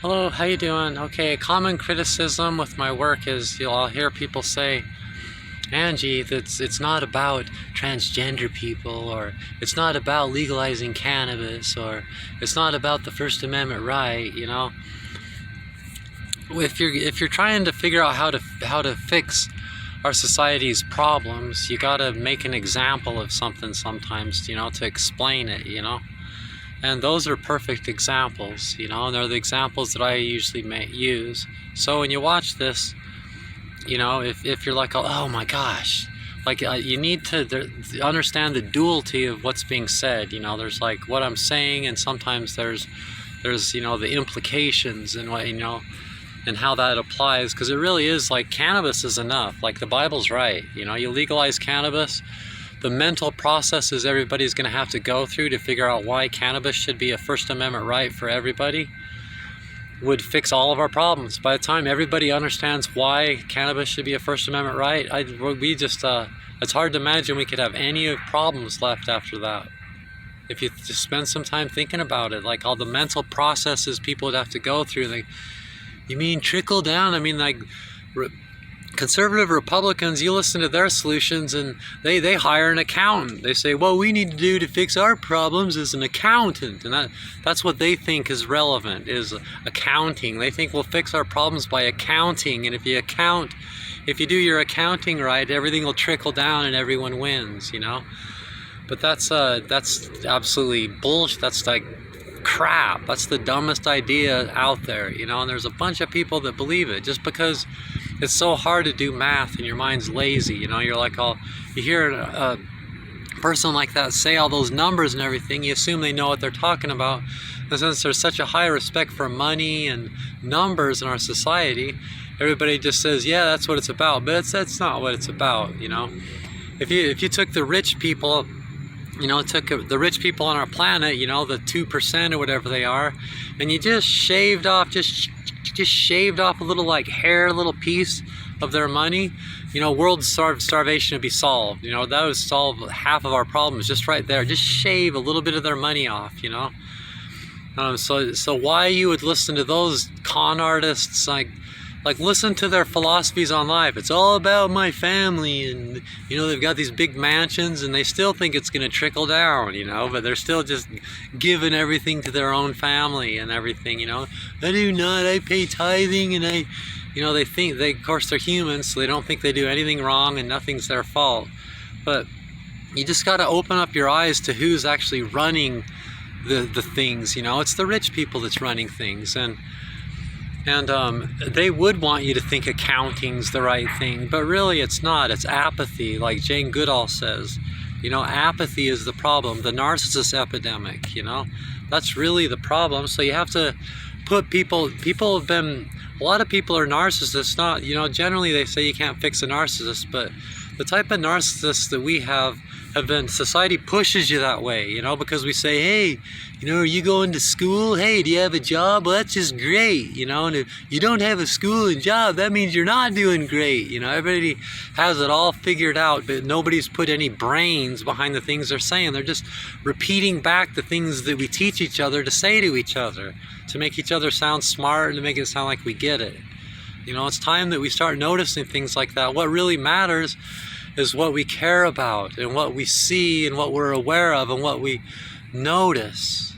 Hello, how you doing? Okay, a common criticism with my work is I'll hear people say, Angie, it's not about transgender people, or it's not about legalizing cannabis, or it's not about the First Amendment right, If you're trying to figure out how to fix our society's problems, you gotta make an example of something sometimes, to explain it, And those are perfect examples, and they're the examples that I usually use. So when you watch this, if you're like, oh my gosh, like you need to understand the duality of what's being said. There's like what I'm saying, and sometimes there's the implications and what and how that applies, because it really is like cannabis is enough. Like the Bible's right. You legalize cannabis. The mental processes everybody's going to have to go through to figure out why cannabis should be a First Amendment right for everybody would fix all of our problems. By the time everybody understands why cannabis should be a First Amendment right, it's hard to imagine we could have any problems left after that. If you just spend some time thinking about it, like all the mental processes people would have to go through. Like, you mean trickle down? I mean, like, conservative Republicans, you listen to their solutions and they hire an accountant. They say, what we need to do to fix our problems is an accountant. And that's what they think is relevant, is accounting. They think we'll fix our problems by accounting. And if you do your accounting right, everything will trickle down and everyone wins, But that's absolutely bullshit. That's like crap. That's the dumbest idea out there, And there's a bunch of people that believe it just because it's so hard to do math and your mind's lazy. You're like, you hear a person like that say all those numbers and everything, you assume they know what they're talking about. And since there's such a high respect for money and numbers in our society, everybody just says, yeah, that's what it's about. But that's not what it's about, If you took the rich people, took the rich people on our planet, the 2% or whatever they are, and you just shaved off a little like hair, little piece of their money, world starvation would be solved. That would solve half of our problems just right there. Just shave a little bit of their money off, So why you would listen to those con artists, like listen to their philosophies on life. It's all about my family, and they've got these big mansions and they still think it's going to trickle down, but they're still just giving everything to their own family and everything. I do not, I pay tithing, and they think of course they're humans, so they don't think they do anything wrong and nothing's their fault. But you just got to open up your eyes to who's actually running the things. It's the rich people that's running things, and they would want you to think accounting's the right thing, but really it's not. It's apathy, like Jane Goodall says. Apathy is the problem, the narcissist epidemic, That's really the problem. So you have to put a lot of people are narcissists, not, generally they say you can't fix a narcissist, but the type of narcissists that we have been, society pushes you that way, because we say, hey, are you going to school? Hey, do you have a job? Well, that's just great, and if you don't have a school and job, that means you're not doing great. Everybody has it all figured out, but nobody's put any brains behind the things they're saying. They're just repeating back the things that we teach each other to say to each other, to make each other sound smart and to make it sound like we get it. It's time that we start noticing things like that. What really matters is what we care about and what we see and what we're aware of and what we notice.